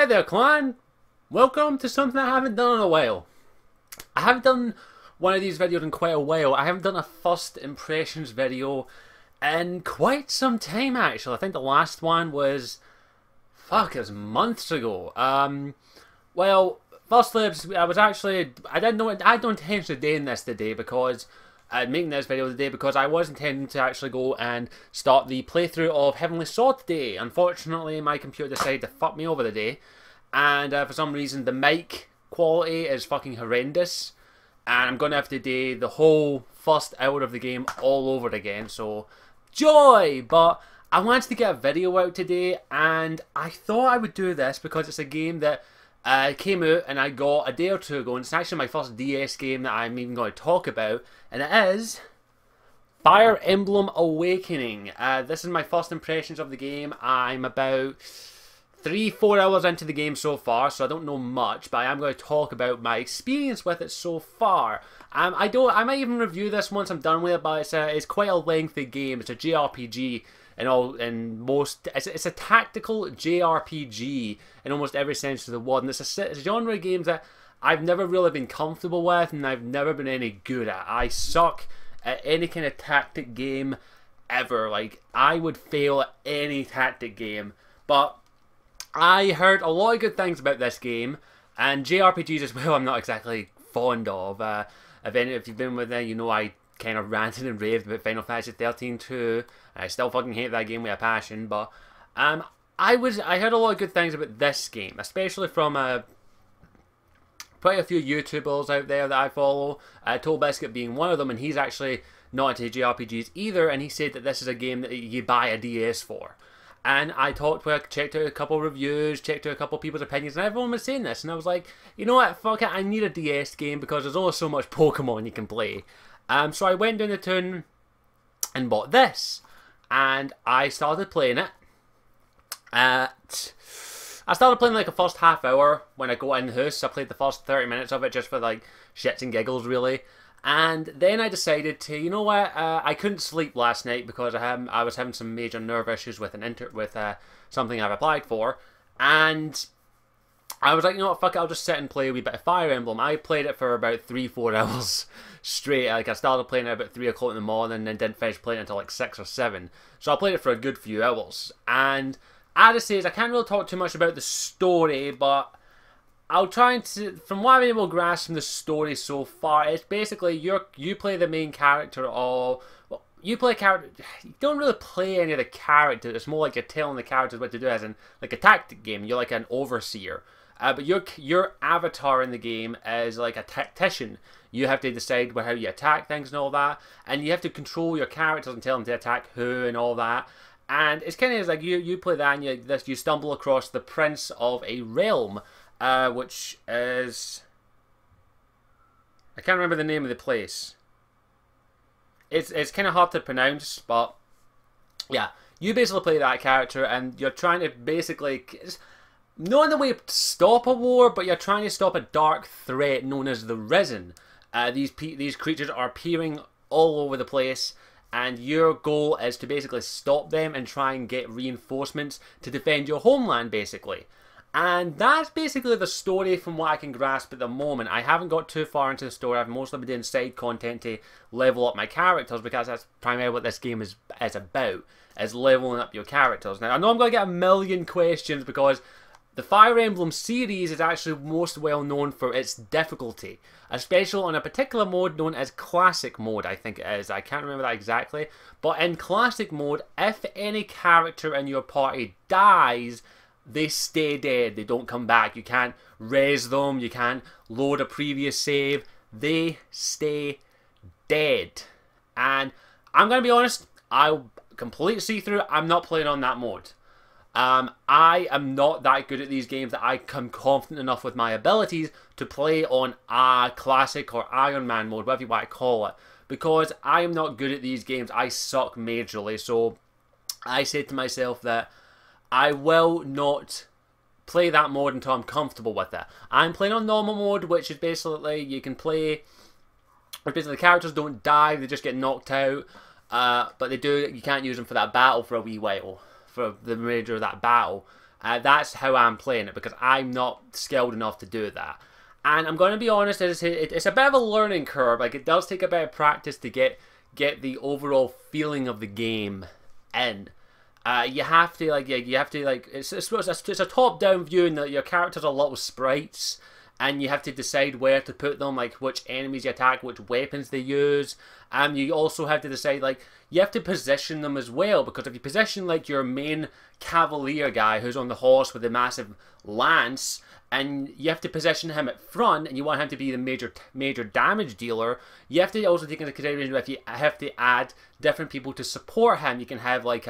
Hey there, clan! Welcome to something I haven't done in a while. I haven't done one of these videos in quite a while. I haven't done a first impressions video in quite some time, actually. I think the last one was... fuck, it was months ago. Well, firstly, I had no intention of doing this today because... making this video today because I was intending to actually go and start the playthrough of Heavenly Sword today. Unfortunately, my computer decided to fuck me over today, and for some reason the mic quality is fucking horrendous, and I'm going to have to do the whole first hour of the game all over again, so joy! But I wanted to get a video out today, and I thought I would do this because it's a game that came out and I got a day or two ago, and it's actually my first DS game that I'm even going to talk about, and it is Fire Emblem Awakening. This is my first impressions of the game. I'm about 3-4 hours into the game so far, so I don't know much, but I am going to talk about my experience with it so far. I might even review this once I'm done with it, but it's quite a lengthy game. It's a JRPG. It's a tactical JRPG in almost every sense of the word, and it's a genre of games that I've never really been comfortable with, and I've never been any good at. I suck at any kind of tactic game ever. Like, I would fail at any tactic game, but I heard a lot of good things about this game, and JRPGs as well I'm not exactly fond of. If you've been with me, you know I kind of ranted and raved about Final Fantasy 13 too. I still fucking hate that game with a passion, but I heard a lot of good things about this game, especially from quite a few YouTubers out there that I follow. Toll Biscuit being one of them, and he's actually not into JRPGs either, and he said that this is a game that you buy a DS for. And I checked out a couple of reviews, checked out a couple of people's opinions, and everyone was saying this, and I was like, you know what, fuck it, I need a DS game because there's only so much Pokemon you can play. So I went down the town and bought this, and I started playing it. I started playing like the first half hour when I got in the house. I played the first 30 minutes of it just for like shits and giggles really. And then I decided to, you know what, I couldn't sleep last night because I was having some major nerve issues with something I've applied for. And I was like, you know what, fuck it, I'll just sit and play a wee bit of Fire Emblem. I played it for about 3-4 hours straight. Like, I started playing it about 3 o'clock in the morning and didn't finish playing it until like 6 or 7. So I played it for a good few hours. And as it says, I can't really talk too much about the story, but I'll try and, from what I've been able to grasp from the story so far, it's basically you play the main character of... Well, you don't really play any of the characters. It's more like you're telling the characters what to do, as in like a tactic game. You're like an overseer. But your avatar in the game is like a tactician. You have to decide how you attack things and all that, and you have to control your characters and tell them to attack who and all that. And it's kind of like you play that, and you stumble across the Prince of a Realm, which is, I can't remember the name of the place. It's kind of hard to pronounce, but yeah, you basically play that character, and you're trying to basically, not in the way to stop a war, but you're trying to stop a dark threat known as the Risen. These creatures are appearing all over the place, and your goal is to basically stop them and try and get reinforcements to defend your homeland, basically. And that's basically the story from what I can grasp at the moment. I haven't got too far into the story. I've mostly been doing side content to level up my characters, because that's primarily what this game is about, is leveling up your characters. Now, I know I'm going to get a million questions because the Fire Emblem series is actually most well known for its difficulty, especially on a particular mode known as Classic Mode, I think it is. I can't remember that exactly. But in Classic Mode, if any character in your party dies, they stay dead. They don't come back. You can't res them. You can't load a previous save. They stay dead. And I'm going to be honest, I'll complete see-through. I'm not playing on that mode. I am not that good at these games that I am confident enough with my abilities to play on a Classic or Iron Man mode, whatever you want to call it, because I am not good at these games. I suck majorly, so I said to myself that I will not play that mode until I'm comfortable with it. I'm playing on normal mode, which is basically you can play, basically the characters don't die, they just get knocked out, but you can't use them for that battle for a wee while, for the remainder of that battle. That's how I'm playing it, because I'm not skilled enough to do that. And I'm going to be honest, it's a bit of a learning curve. Like, it does take a bit of practice to get the overall feeling of the game in. You have to it's a top-down view, and your characters are little sprites, and you have to decide where to put them, like which enemies you attack, which weapons they use. You also have to decide, like, you have to position them as well, because if you position like your main cavalier guy who's on the horse with the massive lance, and you have to position him at front, and you want him to be the major damage dealer, you have to also take into consideration if you have to add different people to support him. You can have like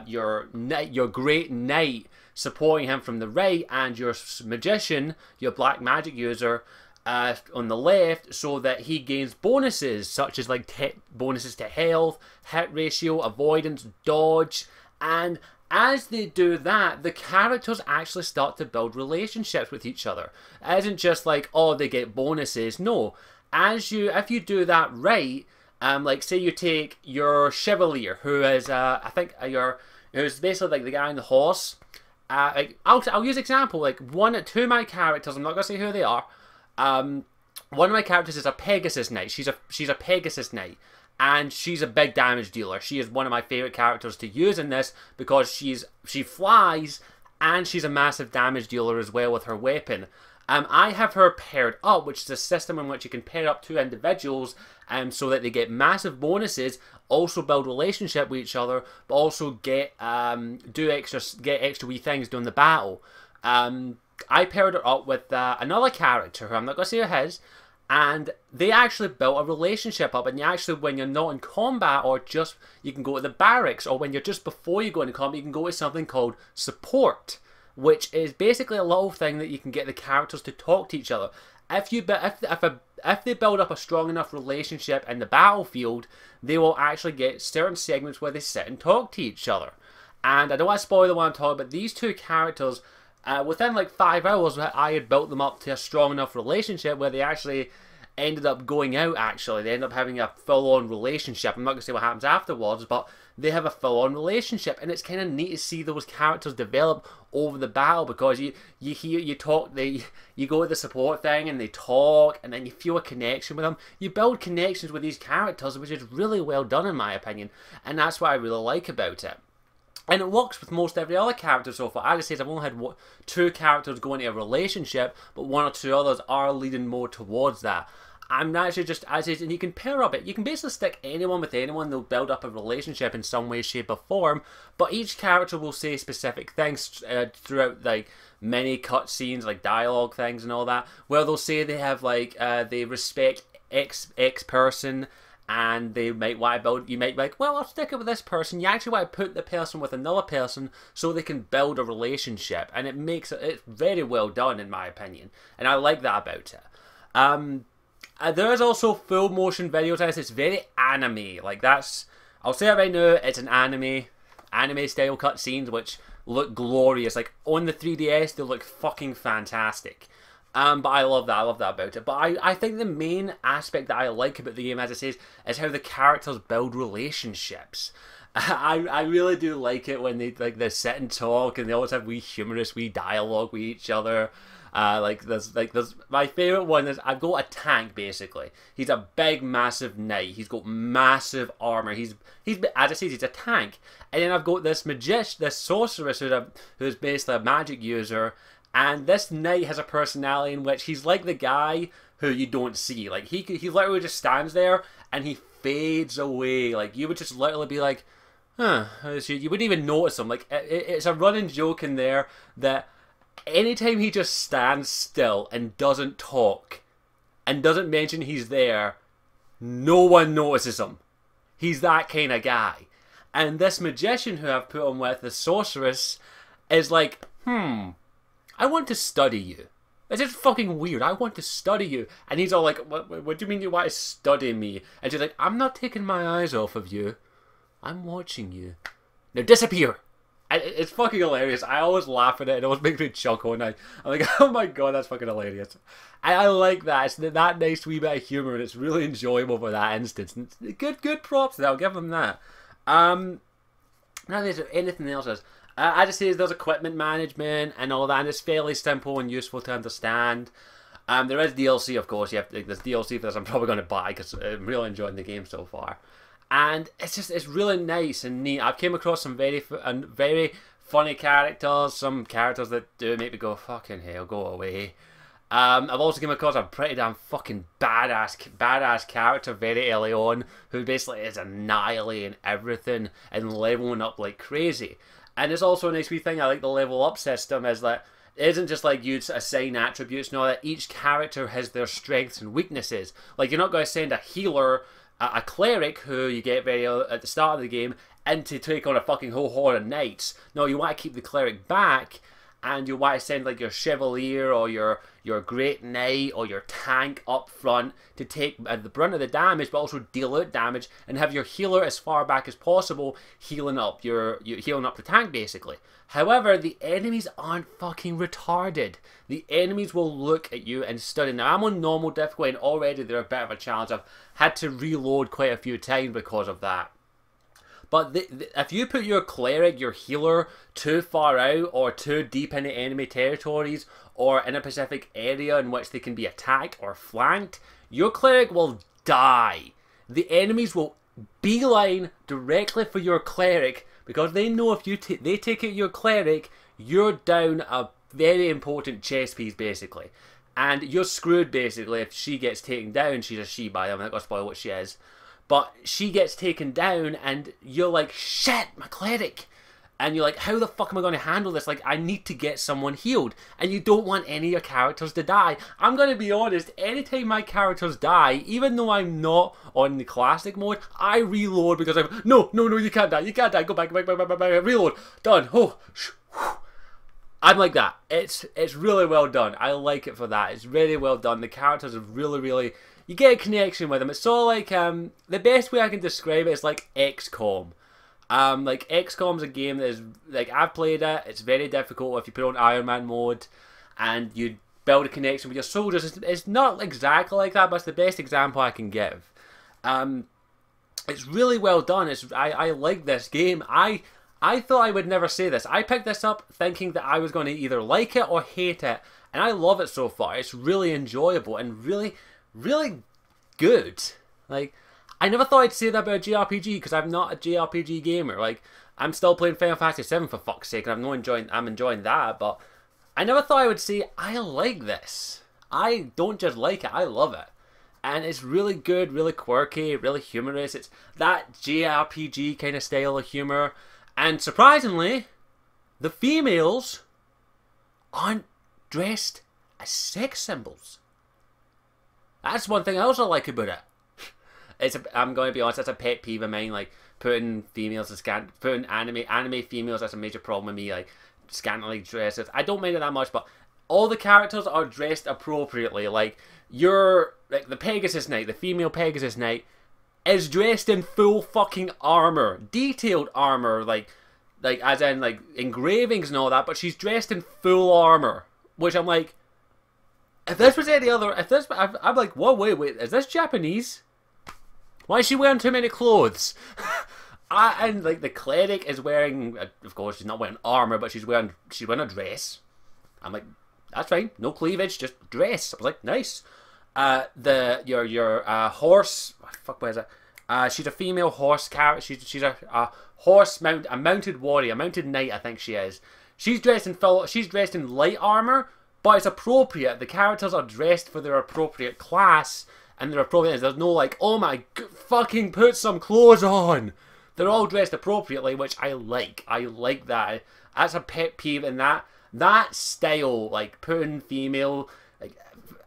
your great knight supporting him from the right, and your magician, your black magic user, on the left, so that he gains bonuses such as like bonuses to health, hit ratio, avoidance, dodge. And as they do that, the characters actually start to build relationships with each other. It isn't just like, oh, they get bonuses. No, if you do that right, like say you take your chevalier, who is who's basically like the guy on the horse. Like, I'll use an example. Like two of my characters, I'm not gonna say who they are. One of my characters is a Pegasus Knight. She's a Pegasus Knight, and she's a big damage dealer. She is one of my favorite characters to use in this, because she flies, and she's a massive damage dealer as well with her weapon. I have her paired up, which is a system in which you can pair up two individuals, so that they get massive bonuses, also build relationship with each other, but also get extra wee things during the battle. I paired her up with another character who I'm not going to say who his, and they actually built a relationship up. And you actually, when you're not in combat, or just, you can go to the barracks, or when you're just before you go into combat, you can go to something called support, which is basically a little thing that you can get the characters to talk to each other. If they build up a strong enough relationship in the battlefield, they will actually get certain segments where they sit and talk to each other. And I don't want to spoil the one I'm talking about. These two characters, within like 5 hours, I had built them up to a strong enough relationship where they actually ended up going out. Actually, they end up having a full-on relationship. I'm not going to say what happens afterwards, but they have a full-on relationship, and it's kind of neat to see those characters develop over the battle, because you go to the support thing and they talk, and then you feel a connection with them. You build connections with these characters, which is really well done in my opinion, and that's what I really like about it. And it works with most every other character so far. As I said, I've only had two characters go into a relationship, but one or two others are leading more towards that. I'm actually just, as is, and you can pair up it. You can basically stick anyone with anyone. They'll build up a relationship in some way, shape, or form. But each character will say specific things throughout, like many cutscenes, like dialogue things and all that, where they'll say they have like they respect X person, and they might want to build. You might be like, well, I'll stick it with this person. You actually want to put the person with another person so they can build a relationship, and it's very well done in my opinion, and I like that about it. There is also full motion videos on this. It's very anime. Like, I'll say it right now, it's an anime style cutscenes which look glorious. Like on the 3DS, they look fucking fantastic. But I love that. I love that about it. But I think the main aspect that I like about the game, as I say, is how the characters build relationships. I really do like it when they sit and talk, and they always have humorous dialogue with each other. There's my favorite one is, I've got a tank basically. He's a big massive knight. He's got massive armor. He's as I said, he's a tank. And then I've got this sorceress who's basically a magic user. And this knight has a personality in which he's like the guy who you don't see. Like he literally just stands there and he fades away. Like you would just literally be like, huh? You wouldn't even notice him. Like it's a running joke in there that anytime he just stands still and doesn't talk and doesn't mention he's there, no one notices him. He's that kind of guy. And this magician who I've put on with, the sorceress, is like, I want to study you. It's just fucking weird. I want to study you. And he's all like, what do you mean you want to study me? And she's like, I'm not taking my eyes off of you. I'm watching you. Now disappear. And it's fucking hilarious. I always laugh at it. It always makes me chuckle. And I'm like, oh my god, that's fucking hilarious. And I like that. It's that nice wee bit of humour. And it's really enjoyable for that instance. And it's good props there. I'll give them that. Now there's anything else. As I say, there's equipment management and all that, and it's fairly simple and useful to understand. There is DLC, of course. There's DLC for this. I'm probably going to buy because I'm really enjoying the game so far, and it's really nice and neat. I've came across some very funny characters, some characters that do make me go fucking hell, go away. I've also come across a pretty damn fucking badass character very early on who basically is annihilating everything and leveling up like crazy. And it's also a nice wee thing. I like the level up system is that it isn't just like you assign attributes. No, that each character has their strengths and weaknesses. Like you're not going to send a healer, a cleric who you get very at the start of the game, and to take on a fucking whole horde of knights. No, you want to keep the cleric back, and you want to send like your chevalier or your great knight or your tank up front to take the brunt of the damage, but also deal out damage, and have your healer as far back as possible, healing up healing up the tank basically. However, the enemies aren't fucking retarded. The enemies will look at you and study. Now I'm on normal difficulty, and already they're a bit of a challenge. I've had to reload quite a few times because of that. But if you put your cleric, your healer, too far out or too deep into enemy territories or in a specific area in which they can be attacked or flanked, your cleric will die. The enemies will beeline directly for your cleric because they know if they take out your cleric, you're down a very important chess piece basically. And you're screwed basically if she gets taken down. She's a she, by the way, I'm not going to spoil what she is. But she gets taken down and you're like, shit, my cleric. And you're like, how the fuck am I going to handle this? Like, I need to get someone healed. And you don't want any of your characters to die. I'm going to be honest, anytime my characters die, even though I'm not on the classic mode, I reload because I'm, no, you can't die, go back, reload, done, oh, I'm like that. It's really well done. I like it for that. It's really well done. The characters are really, you get a connection with them. It's sort of like, the best way I can describe it is like XCOM. Like XCOM's a game that is, like, I've played it, it's very difficult if you put on Iron Man mode and you build a connection with your soldiers. It's not exactly like that, but it's the best example I can give. It's really well done. I like this game. I thought I would never say this. I picked this up thinking that I was going to either like it or hate it, and I love it so far. It's really enjoyable and really good. Like, I never thought I'd say that about a JRPG because I'm not a JRPG gamer. Like, I'm still playing Final Fantasy VII for fuck's sake, and I'm enjoying that. But I never thought I would say I like this. I don't just like it, I love it, and it's really good, really quirky, really humorous. It's that JRPG kind of style of humor, and surprisingly, the females aren't dressed as sex symbols. That's one thing I also like about it. I'm going to be honest, that's a pet peeve of mine, like putting females as putting anime females. That's a major problem with me, like scantily dressed. I don't mind it that much, but all the characters are dressed appropriately. Like the Pegasus Knight, the female Pegasus Knight, is dressed in full fucking armor, detailed armor, like as in like engravings and all that. But she's dressed in full armor, which I'm like, if this was any other, I'm like, whoa, wait, is this Japanese? Why is she wearing too many clothes? And like the cleric is wearing, of course she's not wearing armor, but she's wearing a dress. I'm like, that's fine, no cleavage, just dress. I was like, nice. Your horse, what is it? She's a female horse character. She's a mounted warrior, a mounted knight, I think she is. She's dressed in light armor, but it's appropriate. The characters are dressed for their appropriate class. And their appropriate, there's no like, oh my, fucking put some clothes on. They're all dressed appropriately, which I like. I like that. That's a pet peeve, and that style, like putting female. Like,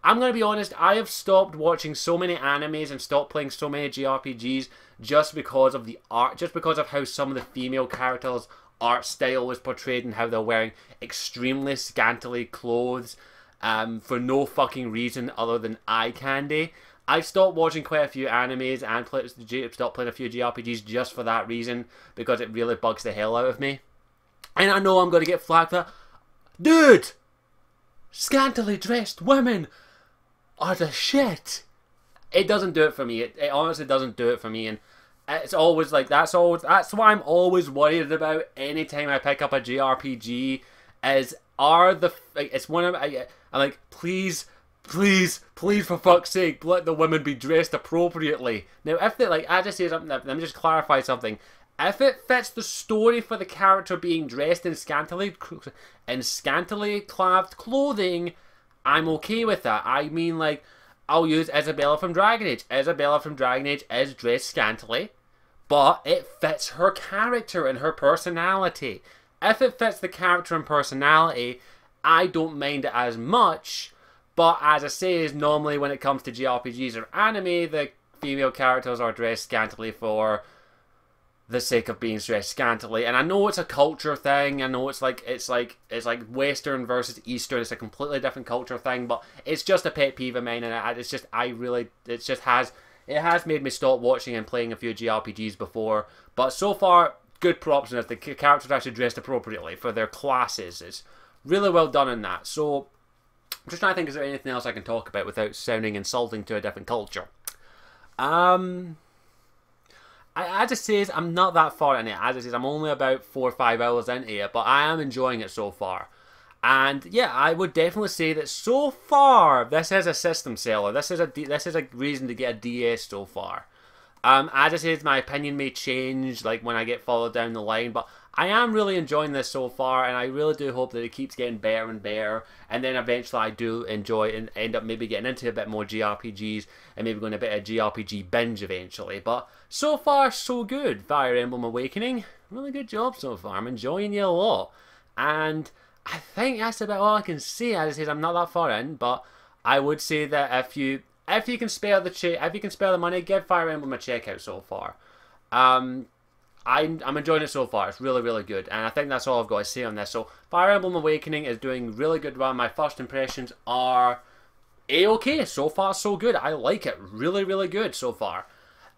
I'm gonna be honest, I have stopped watching so many animes and stopped playing so many JRPGs just because of the art, just because of how some of the female characters' art style was portrayed and how they're wearing extremely scantily clothes, for no fucking reason other than eye candy. I've stopped watching quite a few animes and stopped playing a few JRPGs just for that reason, because it really bugs the hell out of me. And I know I'm going to get flagged for that. Dude! Scantily dressed women are the shit! It doesn't do it for me. It honestly doesn't do it for me. And it's always like that's what I'm always worried about anytime I pick up a JRPG is are the like it's one of I'm like please for fuck's sake let the women be dressed appropriately. Now if they like I just say something, let me just clarify something. If it fits the story for the character being dressed in scantily clad clothing, I'm okay with that. I mean, like, I'll use Isabella from Dragon Age. Isabella from Dragon Age is dressed scantily, but it fits her character and her personality. If it fits the character and personality, I don't mind it as much. But as I say, is normally when it comes to JRPGs or anime, the female characters are dressed scantily for the sake of being dressed scantily. And I know it's a culture thing. I know it's like Western versus Eastern. It's a completely different culture thing. But it's just a pet peeve of mine, and it has made me stop watching and playing a few JRPGs before. But so far, good props in it. The characters are actually dressed appropriately for their classes. It's really well done in that. So I'm just trying to think, is there anything else I can talk about without sounding insulting to a different culture? I just say I'm not that far in it. As I say, I'm only about 4 or 5 hours into it, but I am enjoying it so far. And yeah, I would definitely say that so far this is a system seller. This is a reason to get a DS so far. As I said, my opinion may change like when I get further down the line, but I am really enjoying this so far, and I really do hope that it keeps getting better and better, and then eventually I do enjoy and end up maybe getting into a bit more JRPGs, and maybe going a bit of JRPG binge eventually. But so far, so good. Fire Emblem Awakening, really good job so far. I'm enjoying you a lot, and I think that's about all I can say. As I said, I'm not that far in, but I would say that if you can spare the money, give Fire Emblem a check out so far. I'm enjoying it so far. It's really, really good. And I think that's all I've got to say on this. So, Fire Emblem Awakening is doing really good. Well, my first impressions are A-okay. So far, so good. I like it. Really, really good so far.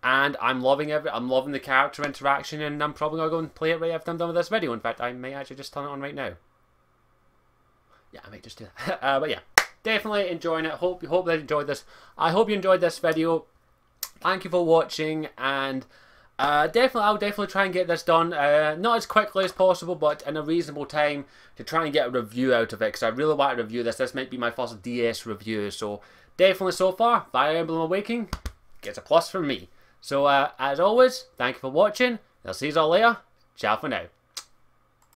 And I'm loving I'm loving the character interaction, and I'm probably going to go and play it right after I'm done with this video. In fact, I may actually just turn it on right now. Yeah, I might just do that. But yeah, definitely enjoying it. Hope that you enjoyed this. I hope you enjoyed this video. Thank you for watching, and I'll definitely try and get this done, not as quickly as possible, but in a reasonable time to try and get a review out of it, because I really want to review this. This might be my first DS review, so definitely so far, Fire Emblem Awakening gets a plus from me. So, as always, thank you for watching. I'll see you all later. Ciao for now.